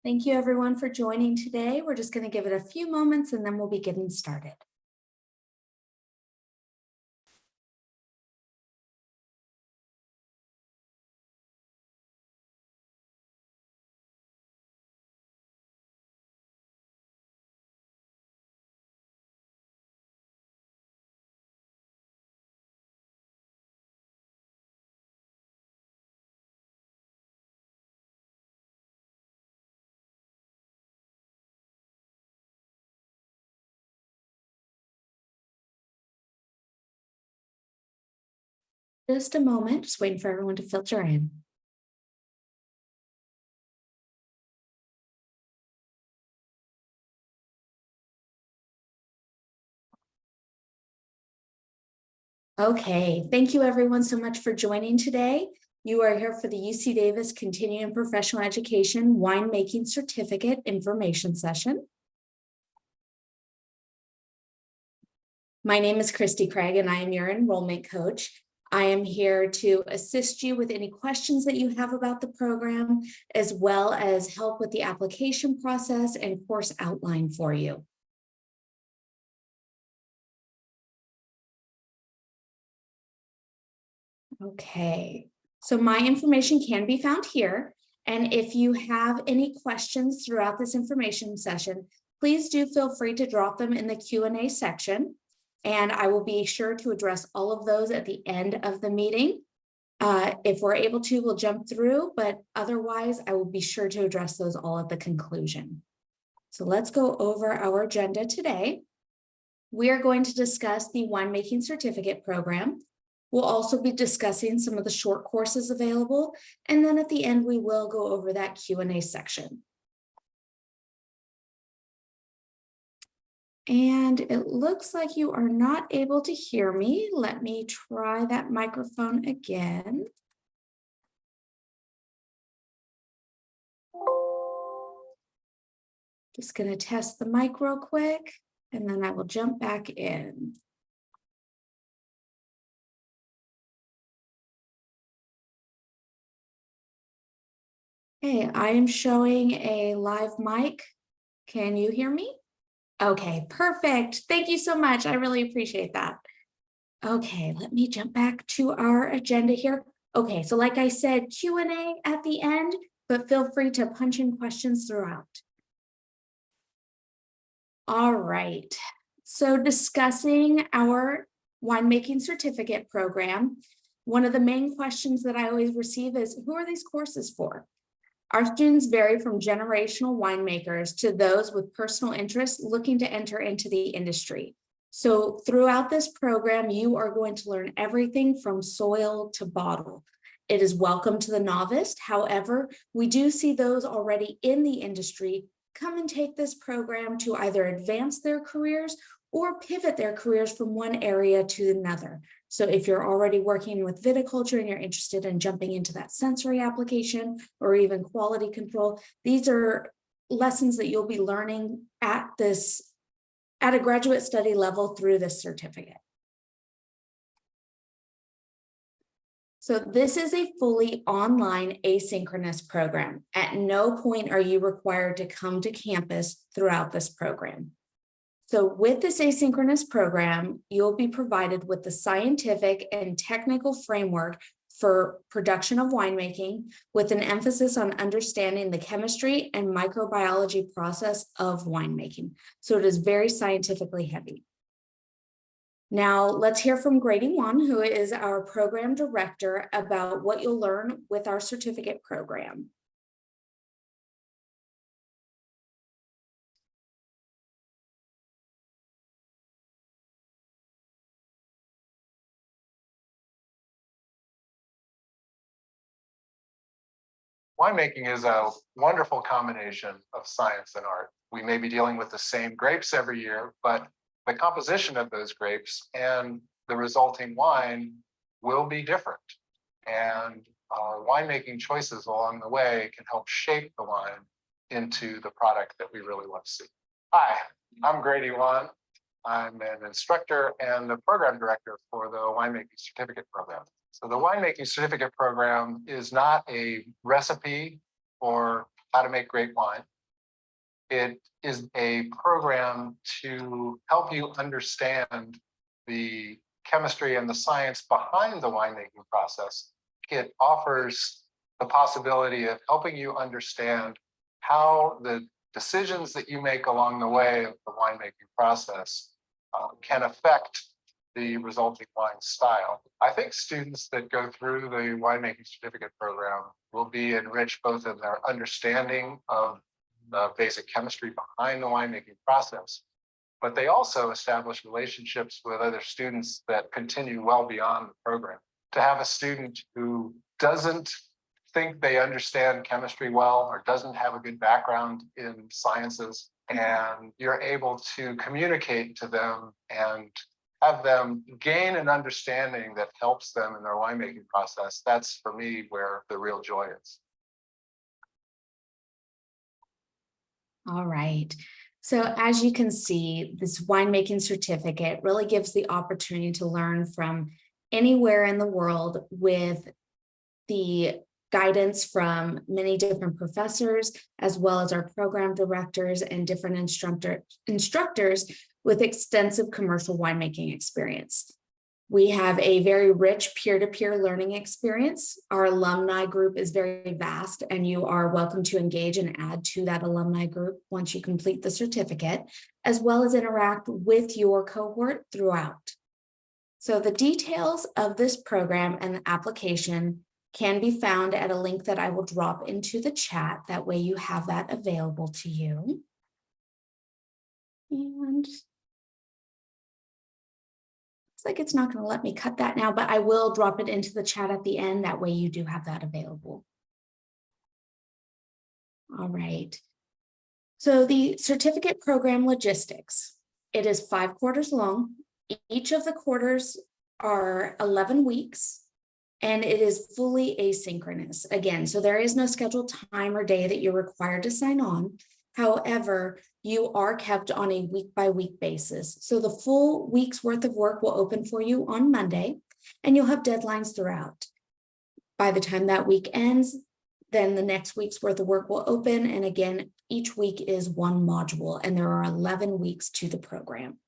Thank you everyone for joining today. We're just going to give it a few moments and then we'll be getting started. Just a moment, just waiting for everyone to filter in. Okay, thank you everyone so much for joining today. You are here for the UC Davis Continuing Professional Education Winemaking Certificate Information Session. My name is Christy Craig and I am your enrollment coach. I am here to assist you with any questions that you have about the program, as well as help with the application process and course outline for you. Okay, so my information can be found here. And if you have any questions throughout this information session, please do feel free to drop them in the Q&A section. And I will be sure to address all of those at the end of the meeting. If we're able to, we'll jump through, but otherwise I will be sure to address those all at the conclusion. So let's go over our agenda today. We are going to discuss the Winemaking Certificate Program. We'll also be discussing some of the short courses available, and then at the end we will go over that Q&A section. And it looks like you are not able to hear me. Let me try that microphone again. Just going to test the mic real quick, and then I will jump back in. Okay, I am showing a live mic. Can you hear me? Okay, perfect. Thank you so much. I really appreciate that. Okay, let me jump back to our agenda here. Okay, so like I said, Q&A at the end, but feel free to punch in questions throughout. All right, so discussing our winemaking certificate program, one of the main questions that I always receive is, who are these courses for? Our students vary from generational winemakers to those with personal interests looking to enter into the industry. So throughout this program, you are going to learn everything from soil to bottle. It is welcome to the novice. However, we do see those already in the industry come and take this program to either advance their careers or pivot their careers from one area to another. So if you're already working with viticulture and you're interested in jumping into that sensory application or even quality control, these are lessons that you'll be learning at a graduate study level through this certificate. So this is a fully online asynchronous program. At no point are you required to come to campus throughout this program. So with this asynchronous program, you'll be provided with the scientific and technical framework for production of winemaking, with an emphasis on understanding the chemistry and microbiology process of winemaking. So it is very scientifically heavy. Now let's hear from Grady Wan, who is our program director, about what you'll learn with our certificate program. Winemaking is a wonderful combination of science and art. We may be dealing with the same grapes every year, but the composition of those grapes and the resulting wine will be different. And our winemaking choices along the way can help shape the wine into the product that we really want to see. Hi, I'm Grady Wan. I'm an instructor and the program director for the Winemaking Certificate Program. So the Winemaking Certificate Program is not a recipe for how to make great wine. It is a program to help you understand the chemistry and the science behind the winemaking process. It offers the possibility of helping you understand how the decisions that you make along the way of the winemaking process can affect the resulting wine style. I think students that go through the winemaking certificate program will be enriched both in their understanding of the basic chemistry behind the winemaking process, but they also establish relationships with other students that continue well beyond the program. To have a student who doesn't think they understand chemistry well or doesn't have a good background in sciences, and you're able to communicate to them and have them gain an understanding that helps them in their winemaking process, that's for me where the real joy is. All right. So as you can see, this winemaking certificate really gives the opportunity to learn from anywhere in the world with the guidance from many different professors, as well as our program directors and different instructors with extensive commercial winemaking experience. We have a very rich peer-to-peer learning experience. Our alumni group is very vast, and you are welcome to engage and add to that alumni group once you complete the certificate, as well as interact with your cohort throughout. So the details of this program and the application can be found at a link that I will drop into the chat. That way you have that available to you. And like it's not going to let me cut that now, but I will drop it into the chat at the end. That way you do have that available. All right. So the certificate program logistics, it is 5 quarters long. Each of the quarters are 11 weeks, and it is fully asynchronous. Again, so there is no scheduled time or day that you're required to sign on. However, you are kept on a week-by-week basis. So the full week's worth of work will open for you on Monday, and you'll have deadlines throughout. By the time that week ends, then the next week's worth of work will open. And again, each week is one module, and there are 11 weeks to the program.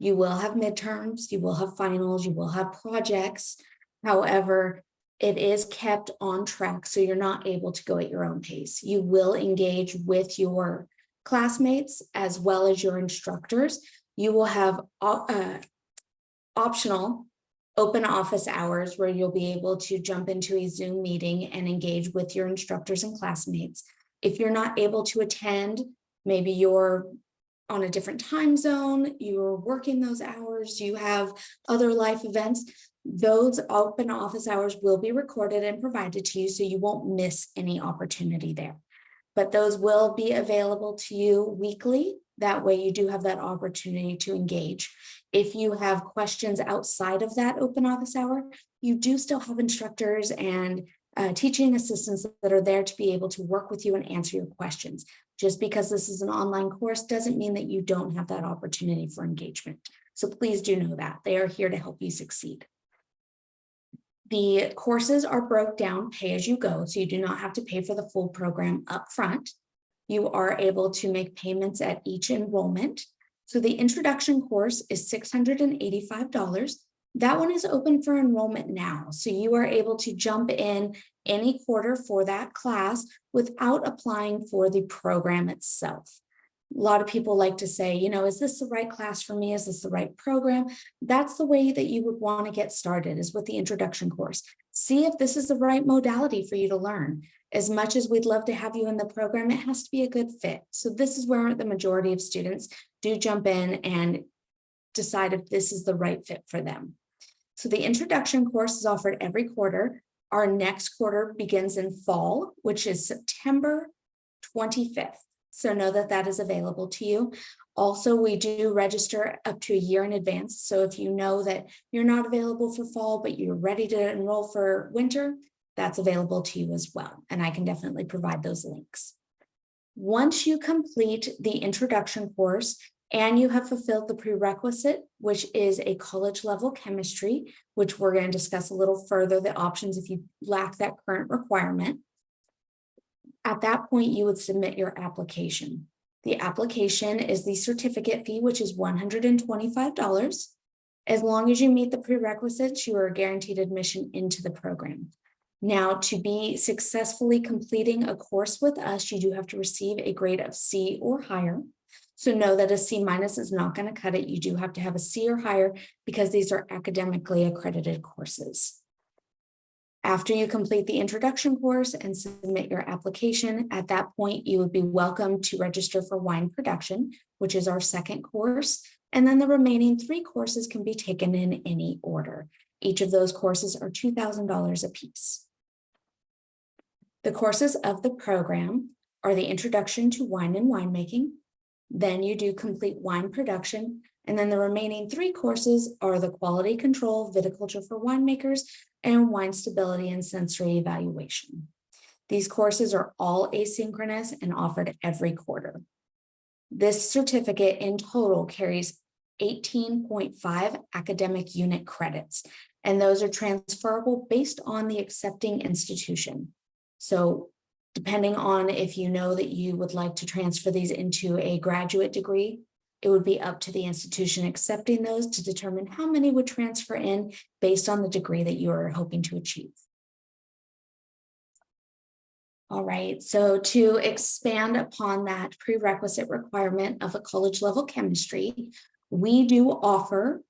You will have midterms, you will have finals, you will have projects. However, it is kept on track, so you're not able to go at your own pace. You will engage with your classmates as well as your instructors. You will have optional open office hours where you'll be able to jump into a Zoom meeting and engage with your instructors and classmates. If you're not able to attend, maybe you're on a different time zone, you're working those hours, you have other life events, those open office hours will be recorded and provided to you, so you won't miss any opportunity there. But those will be available to you weekly. That way you do have that opportunity to engage. If you have questions outside of that open office hour, you do still have instructors and teaching assistants that are there to be able to work with you and answer your questions. Just because this is an online course doesn't mean that you don't have that opportunity for engagement. So please do know that they are here to help you succeed. The courses are broke down pay as you go, so you do not have to pay for the full program up front. You are able to make payments at each enrollment. So the introduction course is $685. That one is open for enrollment now. So you are able to jump in any quarter for that class without applying for the program itself. A lot of people like to say, you know, is this the right class for me? Is this the right program? That's the way that you would want to get started, is with the introduction course. See if this is the right modality for you to learn. As much as we'd love to have you in the program, it has to be a good fit. So this is where the majority of students do jump in and decide if this is the right fit for them. So the introduction course is offered every quarter. Our next quarter begins in fall, which is September 25th. So know that that is available to you. Also, we do register up to a year in advance. So if you know that you're not available for fall, but you're ready to enroll for winter, that's available to you as well. And I can definitely provide those links. Once you complete the introduction course and you have fulfilled the prerequisite, which is a college level chemistry, which we're going to discuss a little further, the options if you lack that current requirement. At that point, you would submit your application. The application is the certificate fee, which is $125. As long as you meet the prerequisites, you are guaranteed admission into the program. Now, to be successfully completing a course with us, you do have to receive a grade of C or higher. So know that a C- is not going to cut it. You do have to have a C or higher because these are academically accredited courses. After you complete the introduction course and submit your application, at that point, you would be welcome to register for wine production, which is our second course. And then the remaining 3 courses can be taken in any order. Each of those courses are $2,000 apiece. The courses of the program are the introduction to wine and winemaking. Then you do complete wine production. And then the remaining 3 courses are the quality control, viticulture for winemakers, and wine stability and sensory evaluation. These courses are all asynchronous and offered every quarter. This certificate in total carries 18.5 academic unit credits, and those are transferable based on the accepting institution. So depending on if you know that you would like to transfer these into a graduate degree, it would be up to the institution accepting those to determine how many would transfer in based on the degree that you are hoping to achieve. All right, so to expand upon that prerequisite requirement of a college level chemistry, we do offer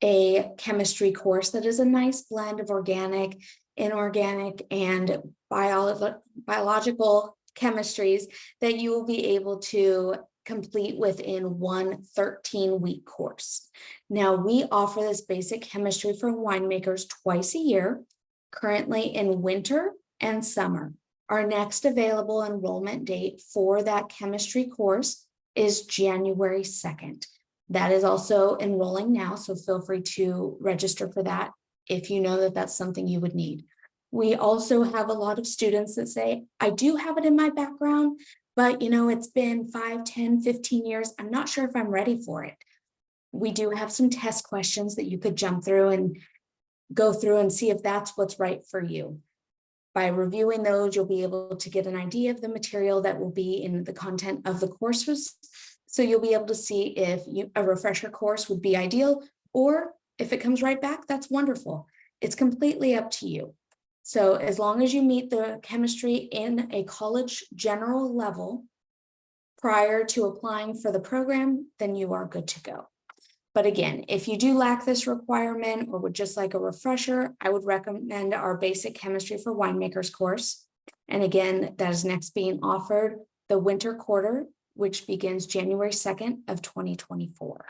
a chemistry course that is a nice blend of organic, inorganic, and biological chemistries that you will be able to complete within one 13-week course. Now, we offer this basic chemistry for winemakers twice a year, currently in winter and summer. Our next available enrollment date for that chemistry course is January 2nd. That is also enrolling now, so feel free to register for that if you know that that's something you would need. We also have a lot of students that say, I do have it in my background, but it's been 5, 10, 15 years. I'm not sure if I'm ready for it. We do have some test questions that you could jump through and go through and see if that's what's right for you. By reviewing those, you'll be able to get an idea of the material that will be in the content of the courses. So you'll be able to see if a refresher course would be ideal, or if it comes right back, that's wonderful. It's completely up to you. So as long as you meet the chemistry in a college general level prior to applying for the program, then you are good to go. But again, if you do lack this requirement or would just like a refresher, I would recommend our basic chemistry for winemakers course. And again, that is next being offered the winter quarter, which begins January 2nd of 2024.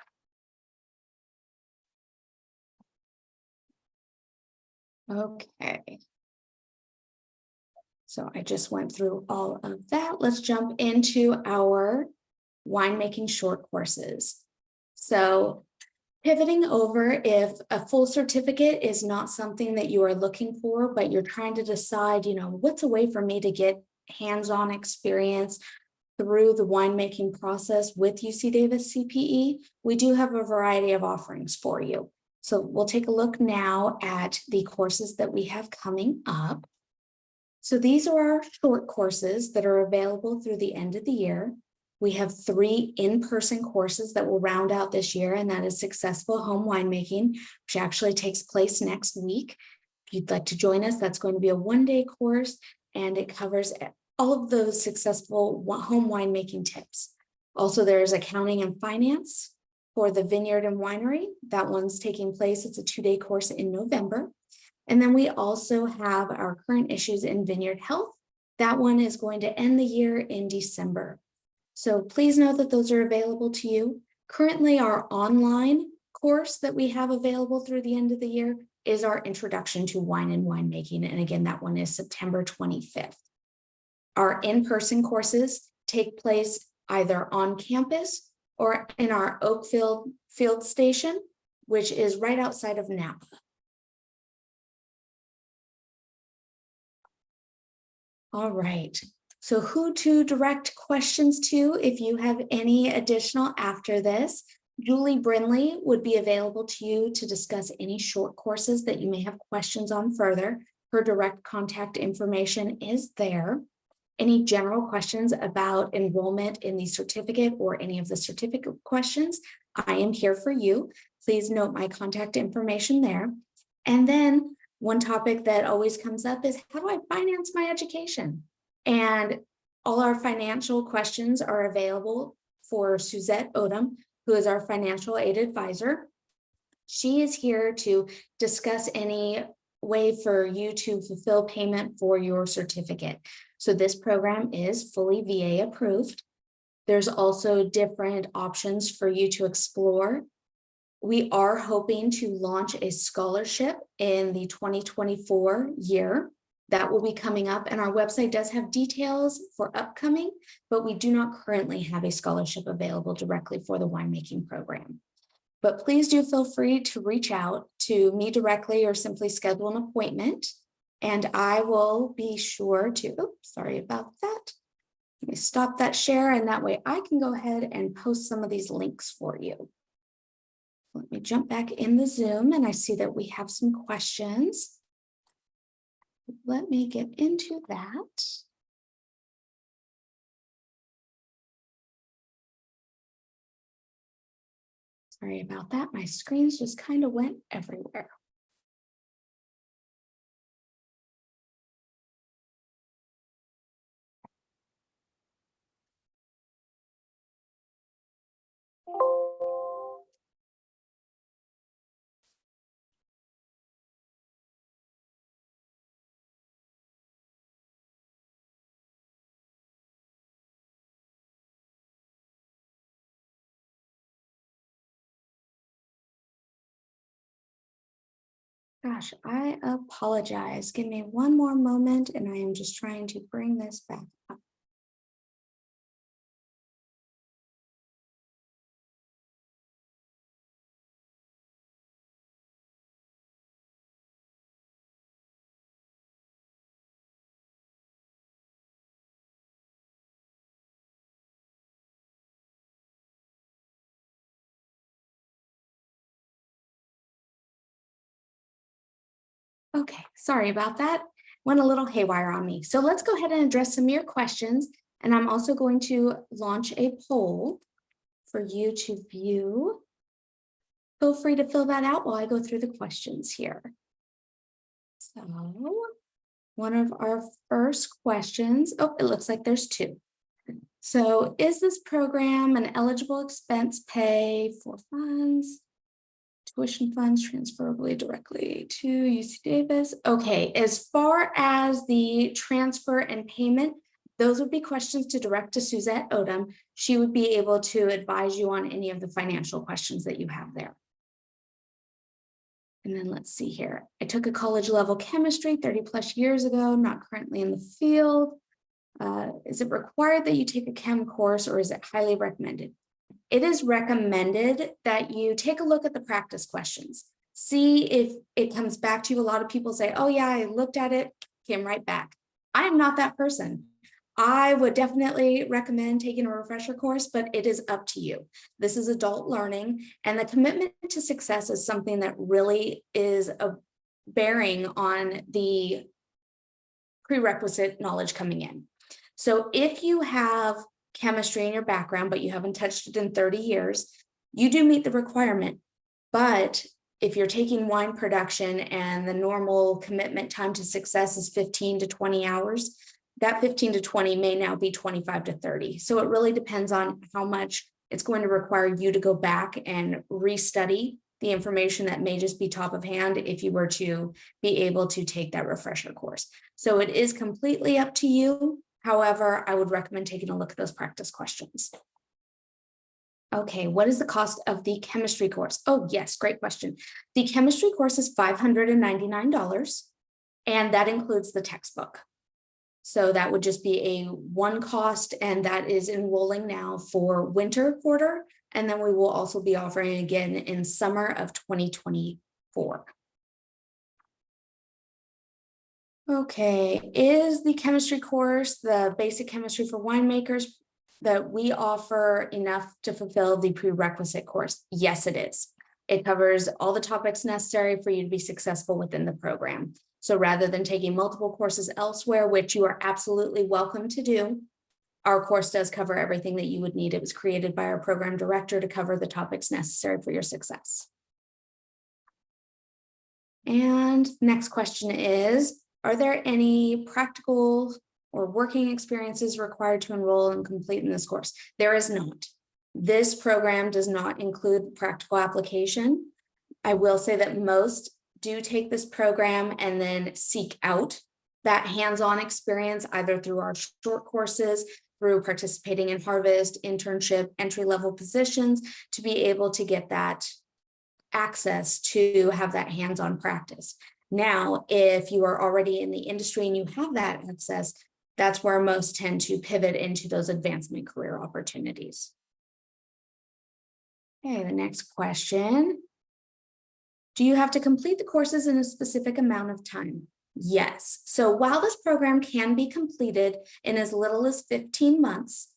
Okay. So I just went through all of that. Let's jump into our winemaking short courses. So pivoting over, if a full certificate is not something that you are looking for, but you're trying to decide, what's a way for me to get hands-on experience through the winemaking process with UC Davis CPE, we do have a variety of offerings for you. So we'll take a look now at the courses that we have coming up. So these are our short courses that are available through the end of the year. We have 3 in-person courses that will round out this year, and that is Successful Home Winemaking, which actually takes place next week. If you'd like to join us, that's going to be a 1-day course, and it covers all of those successful home winemaking tips. Also, there's Accounting and Finance for the Vineyard and Winery. That one's taking place. It's a 2-day course in November. And then we also have our Current Issues in Vineyard Health. That one is going to end the year in December. So please note that those are available to you. Currently, our online course that we have available through the end of the year is our Introduction to Wine and Winemaking. And again, that one is September 25th. Our in-person courses take place either on campus or in our Oakfield field station, which is right outside of Napa. All right, so who to direct questions to if you have any additional after this. Julie Brinley would be available to you to discuss any short courses that you may have questions on further. Her direct contact information is there. Any general questions about enrollment in the certificate or any of the certificate questions, I am here for you. Please note my contact information there. And then one topic that always comes up is, how do I finance my education? And all our financial questions are available for Suzette Odom, who is our financial aid advisor. She is here to discuss any way for you to fulfill payment for your certificate. So this program is fully VA approved. There's also different options for you to explore. We are hoping to launch a scholarship in the 2024 year. That will be coming up, and our website does have details for upcoming, but we do not currently have a scholarship available directly for the winemaking program. But please do feel free to reach out to me directly or simply schedule an appointment, and I will be sure to, sorry about that. Let me stop that share, and that way I can go ahead and post some of these links for you. Let me jump back in the Zoom, and I see that we have some questions. Let me get into that. Sorry about that. My screens just kind of went everywhere. Gosh, I apologize. Give me one more moment, and I am just trying to bring this back up. Okay, sorry about that. Went a little haywire on me. So let's go ahead and address some of your questions. And I'm also going to launch a poll for you to view. Feel free to fill that out while I go through the questions here. So one of our first questions, oh, it looks like there's two. So is this program an eligible expense pay for funds? Tuition funds transferably directly to UC Davis. Okay, as far as the transfer and payment, those would be questions to direct to Suzette Odom. She would be able to advise you on any of the financial questions that you have there. And then let's see here. I took a college level chemistry 30 plus years ago, not currently in the field. Is it required that you take a chem course, or is it highly recommended? It is recommended that you take a look at the practice questions. See if it comes back to you. A lot of people say, oh yeah, I looked at it, came right back. I am not that person. I would definitely recommend taking a refresher course, but it is up to you. This is adult learning, and the commitment to success is something that really is a bearing on the prerequisite knowledge coming in. So if you have chemistry in your background, but you haven't touched it in 30 years, you do meet the requirement. But if you're taking wine production and the normal commitment time to success is 15 to 20 hours, that 15 to 20 may now be 25 to 30. So it really depends on how much it's going to require you to go back and restudy the information that may just be top of hand if you were to be able to take that refresher course. So it is completely up to you. However, I would recommend taking a look at those practice questions. Okay, what is the cost of the chemistry course? Oh, yes, great question. The chemistry course is $599, and that includes the textbook. So that would just be a one cost, and that is enrolling now for winter quarter. And then we will also be offering again in summer of 2024. Okay, is the chemistry course, the basic chemistry for winemakers that we offer, enough to fulfill the prerequisite course? Yes, it is. It covers all the topics necessary for you to be successful within the program. So rather than taking multiple courses elsewhere, which you are absolutely welcome to do, our course does cover everything that you would need. It was created by our program director to cover the topics necessary for your success. And next question is, are there any practical or working experiences required to enroll and complete in this course? There is not. This program does not include practical application. I will say that most do take this program and then seek out that hands-on experience either through our short courses, through participating in harvest, internship, entry-level positions to be able to get that access to have that hands-on practice. Now, if you are already in the industry and you have that access, that's where most tend to pivot into those advancement career opportunities. Okay, the next question. Do you have to complete the courses in a specific amount of time? Yes. So while this program can be completed in as little as 15 months,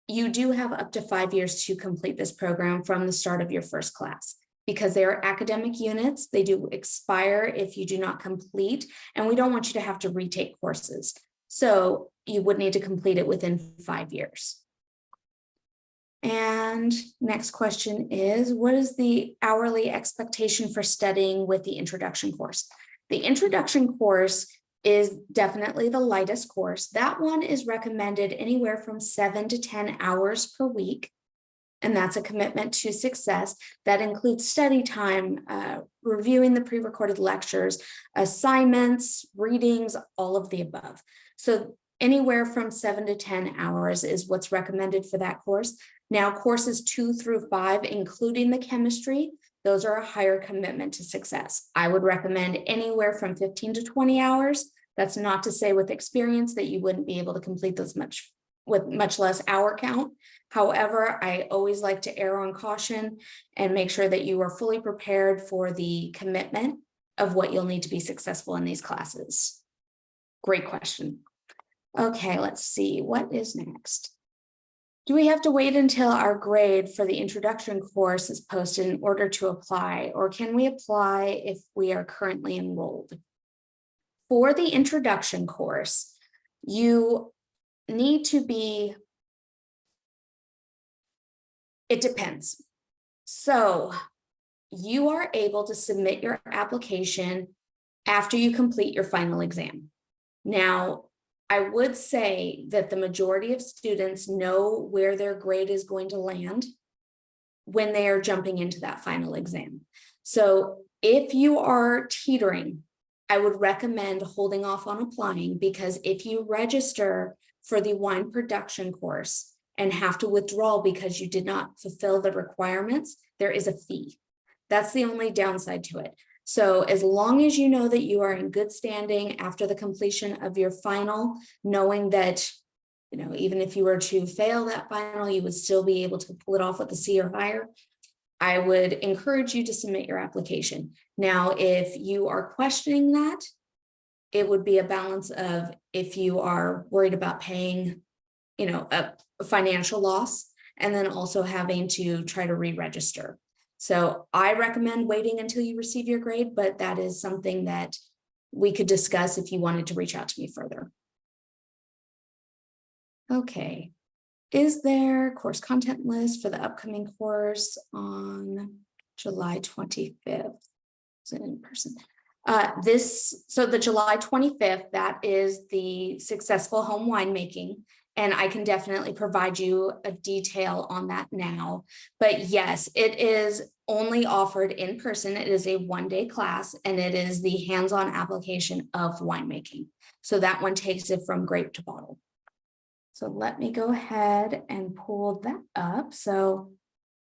you do have up to 5 years to complete this program from the start of your first class. Because they are academic units, they do expire if you do not complete, and we don't want you to have to retake courses. So you would need to complete it within 5 years. And next question is, what is the hourly expectation for studying with the introduction course? The introduction course is definitely the lightest course. That one is recommended anywhere from 7 to 10 hours per week. And that's a commitment to success that includes study time, reviewing the pre-recorded lectures, assignments, readings, all of the above. So anywhere from 7 to 10 hours is what's recommended for that course. Now, courses 2 through 5, including the chemistry, those are a higher commitment to success. I would recommend anywhere from 15 to 20 hours. That's not to say with experience that you wouldn't be able to complete those with much less hour count. However, I always like to err on caution and make sure that you are fully prepared for the commitment of what you'll need to be successful in these classes. Great question. Okay, let's see, what is next? Do we have to wait until our grade for the introduction course is posted in order to apply, or can we apply if we are currently enrolled? For the introduction course, you need to be, it depends. So you are able to submit your application after you complete your final exam. Now, I would say that the majority of students know where their grade is going to land when they are jumping into that final exam. So if you are teetering, I would recommend holding off on applying, because if you register for the wine production course and have to withdraw because you did not fulfill the requirements, there is a fee. That's the only downside to it. So as long as you know that you are in good standing after the completion of your final, knowing that, you know, even if you were to fail that final, you would still be able to pull it off with a C or higher, I would encourage you to submit your application. Now, if you are questioning that, it would be a balance of, if you are worried about paying, you know, a financial loss, and then also having to try to re-register. So I recommend waiting until you receive your grade, but that is something that we could discuss if you wanted to reach out to me further. Okay. Is there course content list for the upcoming course on July 25th? Is it in person? So the July 25th, that is the successful home winemaking. And I can definitely provide you a detail on that now. But yes, it is only offered in person. It is a one-day class, and it is the hands-on application of winemaking. So that one takes it from grape to bottle. So let me go ahead and pull that up so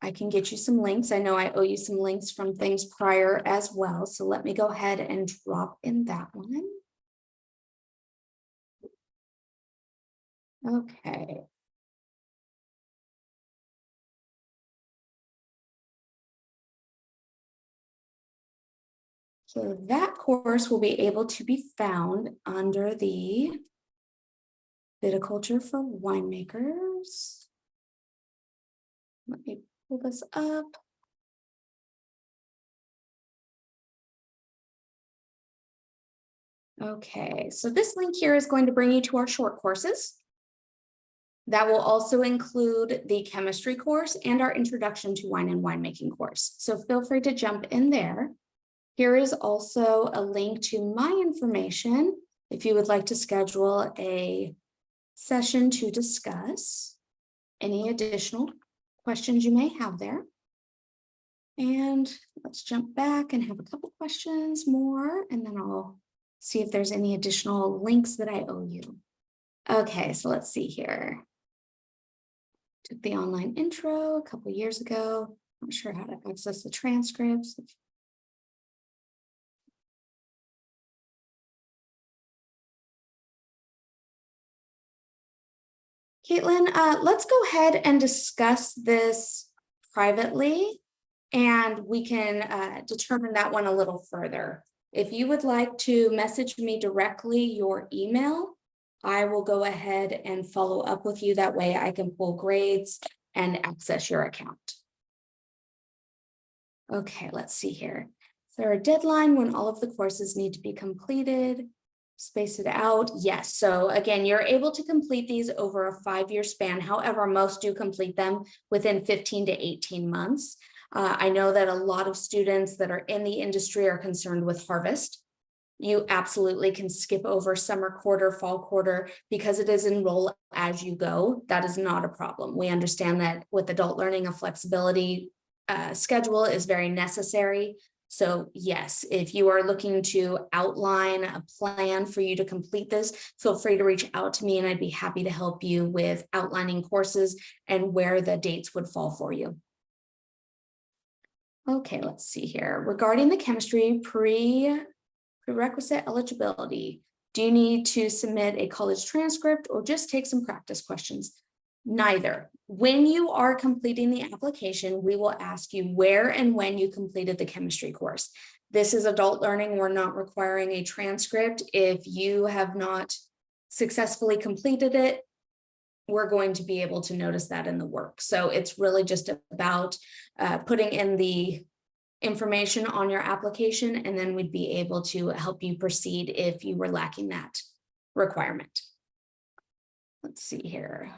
I can get you some links. I know I owe you some links from things prior as well. So let me go ahead and drop in that one. Okay. So that course will be able to be found under the Viticulture for Winemakers. Let me pull this up. Okay, so this link here is going to bring you to our short courses. That will also include the chemistry course and our introduction to wine and winemaking course. So feel free to jump in there. Here is also a link to my information if you would like to schedule a session to discuss any additional questions you may have there. And let's jump back and have a couple questions more, and then I'll see if there's any additional links that I owe you. Okay, so let's see here. Took the online intro a couple years ago. Not sure how to access the transcripts. Caitlin, let's go ahead and discuss this privately, and we can determine that one a little further. If you would like to message me directly your email, I will go ahead and follow up with you. That way I can pull grades and access your account. Okay, let's see here. Is there a deadline when all of the courses need to be completed? Space it out. Yes. So again, you're able to complete these over a 5-year span. However, most do complete them within 15 to 18 months. I know that a lot of students that are in the industry are concerned with harvest. You absolutely can skip over summer quarter, fall quarter, because it is enroll as you go. That is not a problem. We understand that with adult learning, a flexibility schedule is very necessary. So yes, if you are looking to outline a plan for you to complete this, feel free to reach out to me and I'd be happy to help you with outlining courses and where the dates would fall for you. Okay, let's see here. Regarding the chemistry prerequisite eligibility, do you need to submit a college transcript or just take some practice questions? Neither. When you are completing the application, we will ask you where and when you completed the chemistry course. This is adult learning. We're not requiring a transcript. If you have not successfully completed it, we're going to be able to notice that in the work. So it's really just about putting in the information on your application, and then we'd be able to help you proceed if you were lacking that requirement. Let's see here.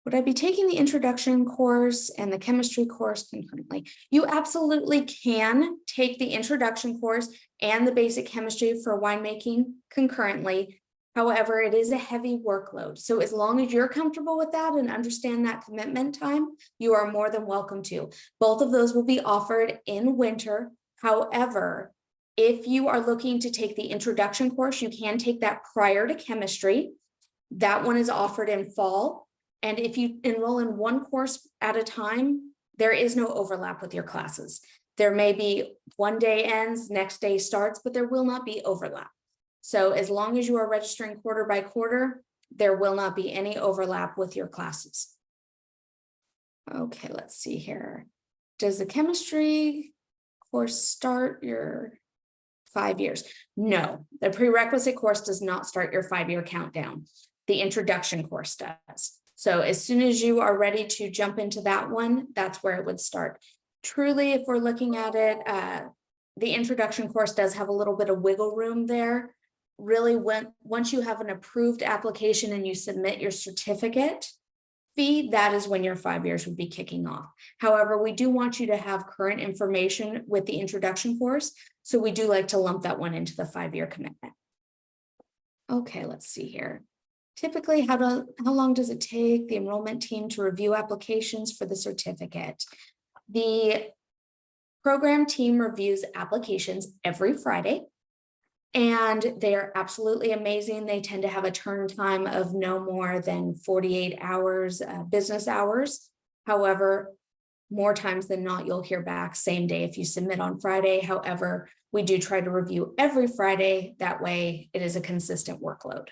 Would I be taking the introduction course and the chemistry course concurrently? You absolutely can take the introduction course and the basic chemistry for winemaking concurrently. However, it is a heavy workload. So as long as you're comfortable with that and understand that commitment time, you are more than welcome to. Both of those will be offered in winter. However, if you are looking to take the introduction course, you can take that prior to chemistry. That one is offered in fall. And if you enroll in one course at a time, there is no overlap with your classes. There may be one day ends, next day starts, but there will not be overlap. So as long as you are registering quarter by quarter, there will not be any overlap with your classes. Okay, let's see here. Does the chemistry course start your 5 years? No, the prerequisite course does not start your 5-year countdown. The introduction course does. So as soon as you are ready to jump into that one, that's where it would start. Truly, if we're looking at it, the introduction course does have a little bit of wiggle room there. Really, once you have an approved application and you submit your certificate fee, that is when your 5 years would be kicking off. However, we do want you to have current information with the introduction course. So we do like to lump that one into the 5-year commitment. Okay, let's see here. Typically, how long does it take the enrollment team to review applications for the certificate? The program team reviews applications every Friday, and they are absolutely amazing. They tend to have a turn time of no more than 48 hours, business hours. However, more times than not, you'll hear back same day if you submit on Friday. However, we do try to review every Friday. That way it is a consistent workload.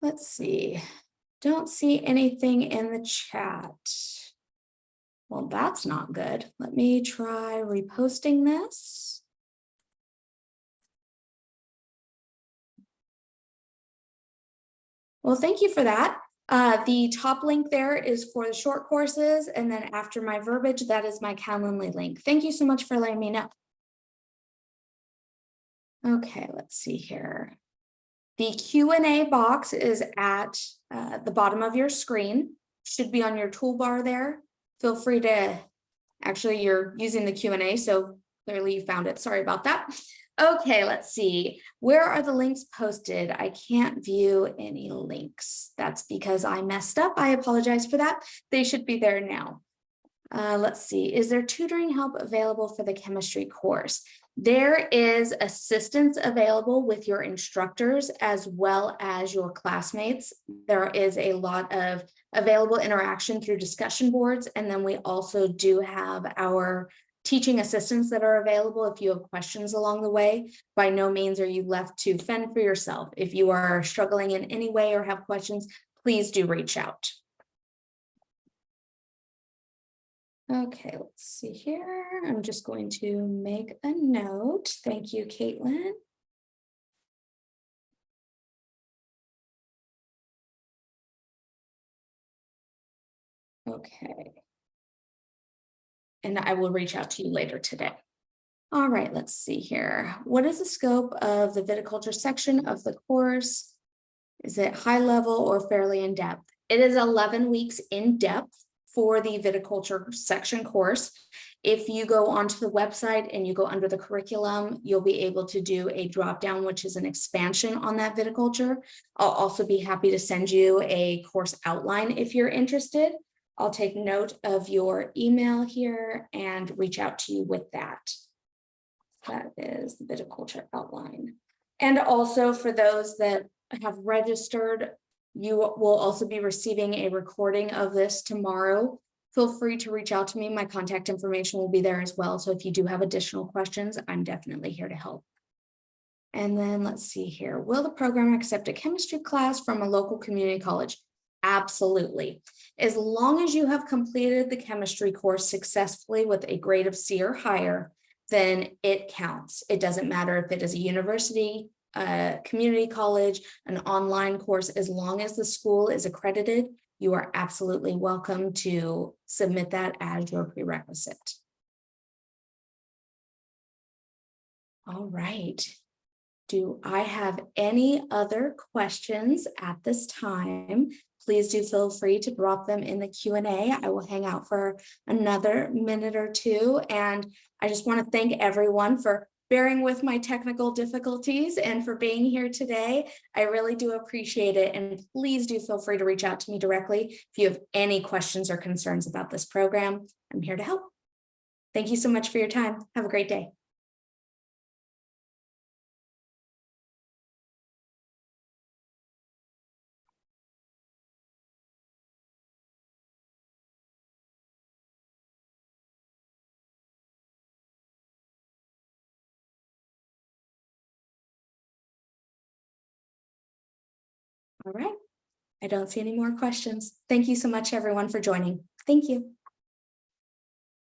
Let's see. Don't see anything in the chat. Well, that's not good. Let me try reposting this. Well, thank you for that. The top link there is for the short courses, and then after my verbiage, that is my Calendly link. Thank you so much for letting me know. Okay, let's see here. The Q&A box is at the bottom of your screen, should be on your toolbar there. Feel free to, actually, you're using the Q&A, so clearly you found it. Sorry about that. Okay, let's see. Where are the links posted? I can't view any links. That's because I messed up. I apologize for that. They should be there now. Let's see. Is there tutoring help available for the chemistry course? There is assistance available with your instructors as well as your classmates. There is a lot of available interaction through discussion boards. And then we also do have our teaching assistants that are available if you have questions along the way. By no means are you left to fend for yourself. If you are struggling in any way or have questions, please do reach out. Okay, let's see here. I'm just going to make a note. Thank you, Caitlin. Okay. And I will reach out to you later today. All right, let's see here. What is the scope of the viticulture section of the course? Is it high level or fairly in depth? It is 11 weeks in depth for the viticulture section course. If you go onto the website and you go under the curriculum, you'll be able to do a drop down, which is an expansion on that viticulture. I'll also be happy to send you a course outline if you're interested. I'll take note of your email here and reach out to you with that. That is the viticulture outline. And also for those that have registered, you will also be receiving a recording of this tomorrow. Feel free to reach out to me. My contact information will be there as well. So if you do have additional questions, I'm definitely here to help. And then let's see here. Will the program accept a chemistry class from a local community college? Absolutely. As long as you have completed the chemistry course successfully with a grade of C or higher, then it counts. It doesn't matter if it is a university, a community college, an online course. As long as the school is accredited, you are absolutely welcome to submit that as your prerequisite. All right. Do I have any other questions at this time? Please do feel free to drop them in the Q&A. I will hang out for another minute or two. And I just want to thank everyone for bearing with my technical difficulties and for being here today. I really do appreciate it. And please do feel free to reach out to me directly if you have any questions or concerns about this program. I'm here to help. Thank you so much for your time. Have a great day. All right. I don't see any more questions. Thank you so much, everyone, for joining. Thank you.